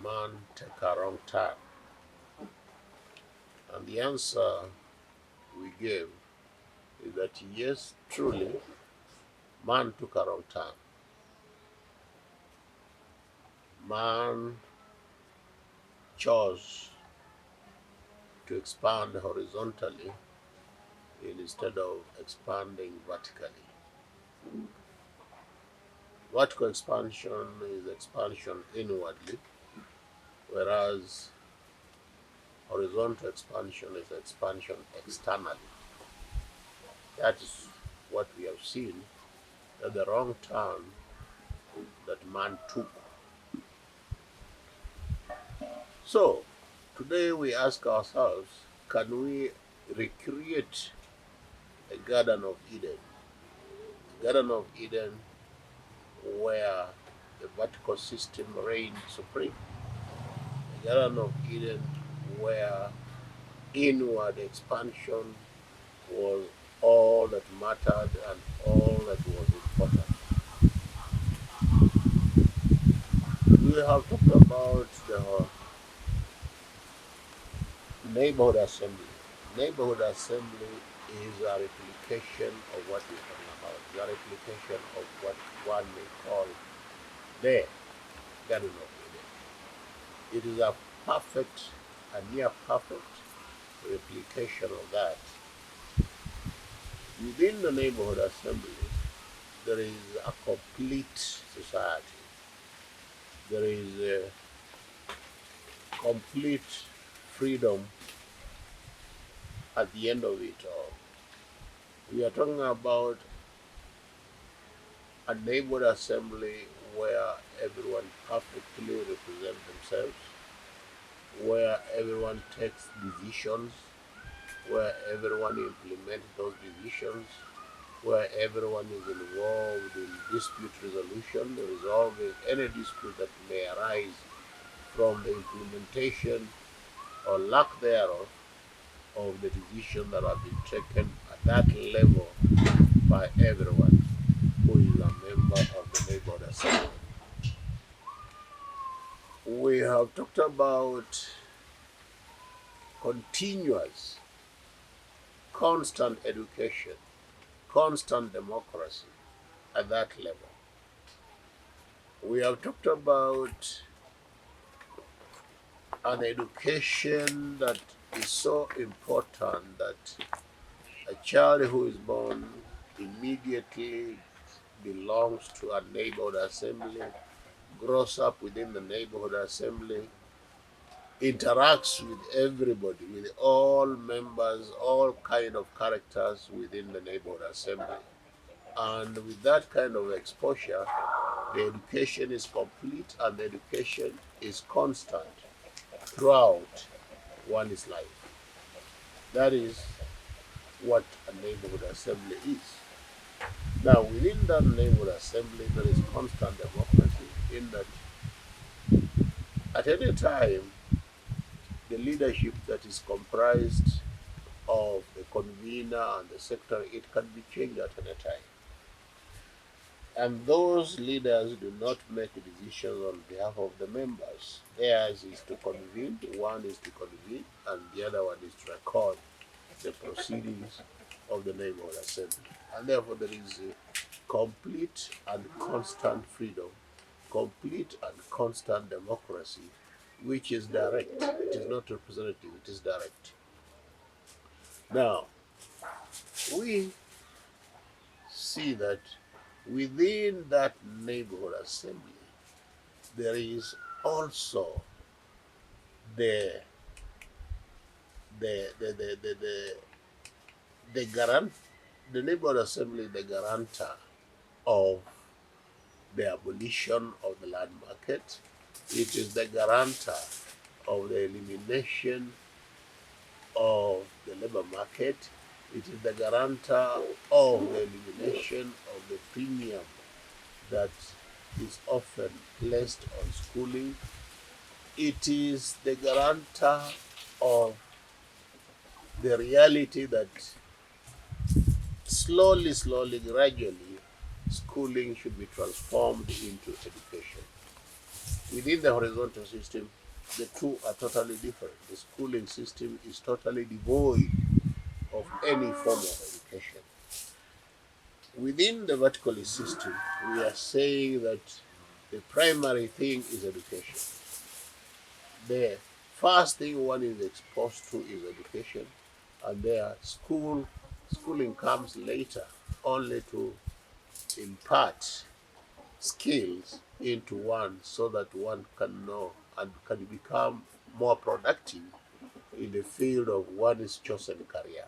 man take a wrong turn? And the answer we gave is that yes, truly, man took a wrong turn. Man chose to expand horizontally instead of expanding vertically. Vertical expansion is expansion inwardly, whereas horizontal expansion is expansion externally. That is what we have seen, that the wrong turn that man took. So, today we ask ourselves, can we recreate a Garden of Eden? A Garden of Eden where the vertical system reigned supreme. A Garden of Eden where inward expansion was all that mattered and all that was important. We have talked about the neighborhood assembly. Neighborhood assembly is a replication of what we're talking about. It's a replication of what one may call the Garden of Eden. It is a near perfect replication of that. Within the neighborhood assembly, there is a complete society. There is a complete freedom at the end of it all. We are talking about a neighborhood assembly where everyone perfectly represents themselves, where everyone takes decisions, where everyone implements those decisions, where everyone is involved in dispute resolution, resolving any dispute that may arise from the implementation or lack thereof of the decision that have been taken at that level by everyone who is a member of the neighborhood assembly. We have talked about continuous, constant education, constant democracy at that level. We have talked about an education that is so important that a child who is born immediately belongs to a neighborhood assembly, grows up within the neighborhood assembly, interacts with everybody, with all members, all kind of characters within the neighborhood assembly. And with that kind of exposure, the education is complete and the education is constant throughout one's life. That is what a neighborhood assembly is. Now, within that neighborhood assembly, there is constant democracy in that at any time, the leadership that is comprised of the convener and the secretary, it can be changed at any time. And those leaders do not make decisions on behalf of the members. Theirs is to convene, one is to convene, and the other one is to record the proceedings of the neighborhood assembly. And therefore there is a complete and constant freedom, complete and constant democracy, which is direct. It is not representative, it is direct. Now, we see that within that neighborhood assembly, there is also the neighborhood assembly, the guarantor of the abolition of the land market. It is the guarantor of the elimination of the labor market. It is the guarantor of the elimination of the premium that is often placed on schooling. It is the guarantor of the reality that slowly, gradually, schooling should be transformed into education. Within the horizontal system, the two are totally different. The schooling system is totally devoid of any form of education. Within the vertical system, we are saying that the primary thing is education. The first thing one is exposed to is education, and their schooling comes later, only to impart skills into one so that one can know and can become more productive in the field of one's chosen career.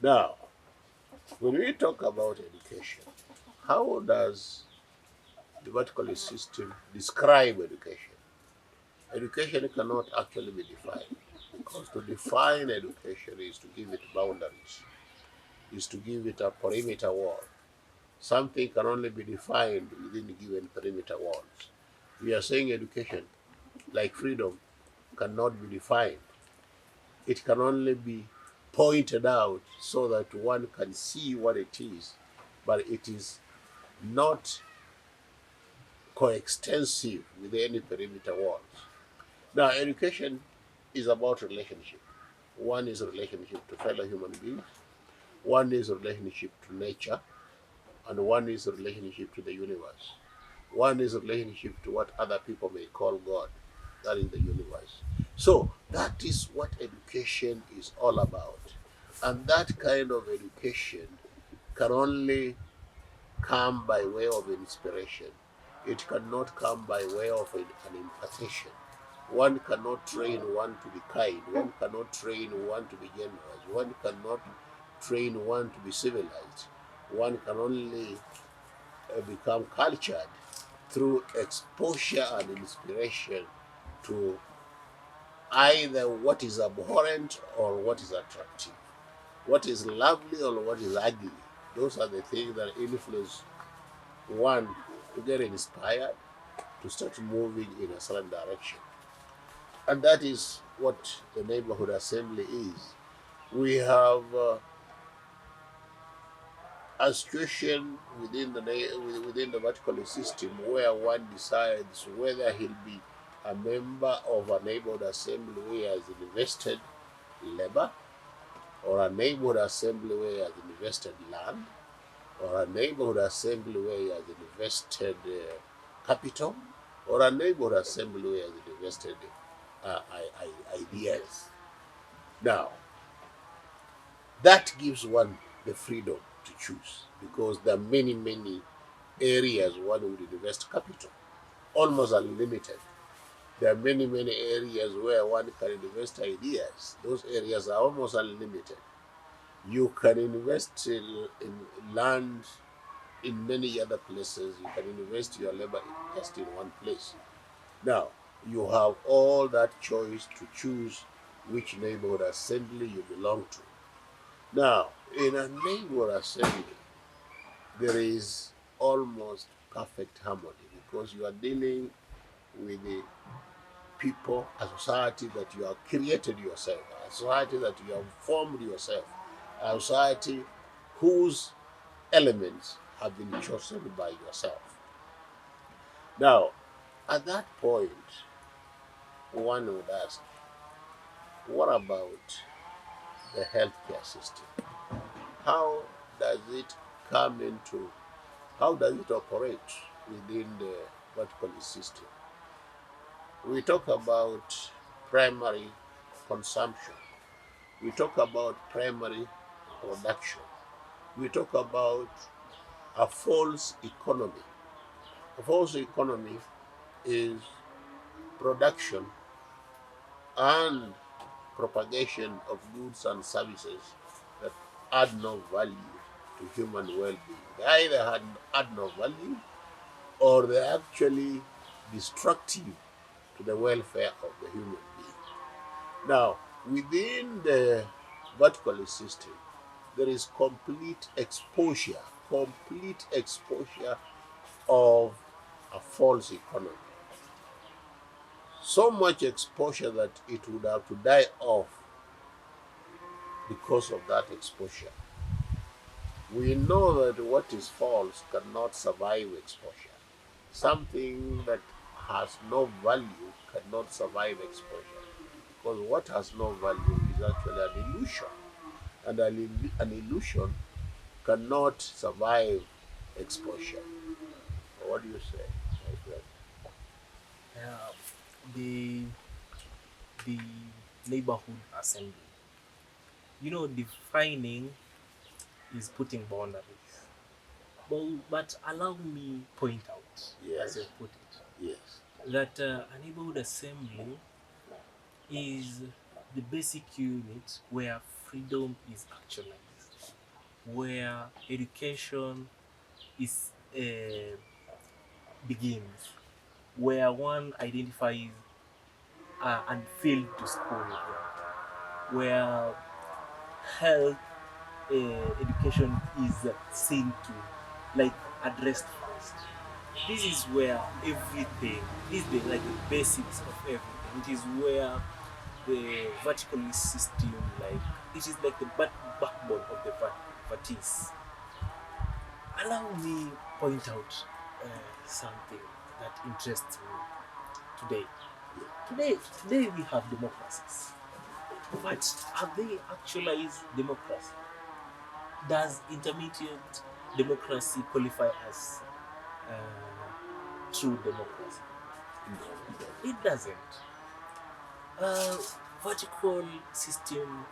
Now, when we talk about education, how does the vertical system describe education? Education cannot actually be defined, because to define education is to give it boundaries, is to give it a perimeter wall. Something can only be defined within given perimeter walls. We are saying education, like freedom, cannot be defined. It can only be pointed out so that one can see what it is, but it is not coextensive with any perimeter walls. Now, education is about relationship. One is a relationship to fellow human beings, one is a relationship to nature, and one is a relationship to the universe. One is a relationship to what other people may call God, that is the universe. So that is what education is all about. And that kind of education can only come by way of inspiration. It cannot come by way of an impartation. One cannot train one to be kind. One cannot train one to be generous. One cannot train one to be civilized. One can only become cultured through exposure and inspiration to either what is abhorrent or what is attractive, what is lovely or what is ugly. Those are the things that influence one to get inspired, to start moving in a certain direction. And that is what the neighborhood assembly is. We have a situation within the vertical system where one decides whether he'll be a member of a neighborhood assembly where he has invested labor, or a neighborhood assembly where he has invested land, or a neighborhood assembly where he has invested capital, or a neighborhood assembly where he has invested ideas. Now, that gives one the freedom to choose, because there are many, many areas one would invest capital, almost unlimited. There are many, many areas where one can invest ideas. Those areas are almost unlimited. You can invest in land in many other places. You can invest your labor just in one place. Now, you have all that choice to choose which neighborhood assembly you belong to. Now, in a neighborhood assembly, there is almost perfect harmony, because you are dealing with the people, a society that you have created yourself, a society that you have formed yourself, a society whose elements have been chosen by yourself. Now, at that point, one would ask, what about the healthcare system? How does it come into, how does it operate within the vertical system? We talk about primary consumption. We talk about primary production. We talk about a false economy. A false economy is production and propagation of goods and services that add no value to human well-being. They either add no value, or they're actually destructive to the welfare of the human being. Now, within the vertical system, there is complete exposure of a false economy. So much exposure that it would have to die off because of that exposure. We know that what is false cannot survive exposure. Something that has no value cannot survive exposure. Because what has no value is actually an illusion. And an illusion cannot survive exposure. What do you say, my friend? Uh, the the neighborhood assembly. Defining is putting boundaries. But allow me point out, as you Yes, put it, yes, that a neighborhood assembly is the basic unit where freedom is actualized, where education is begins, where one identifies and failed to school, where health education is seen to, like, addressed first. This is where everything this is the basics of everything. It is where the vertical system, like, it is like the backbone of the vertice. Allow me point out something that interests me today. Today we have democracies, but have they actualized democracy? Does intermediate democracy qualify as true democracy? no, It doesn't. Uh, Vertical system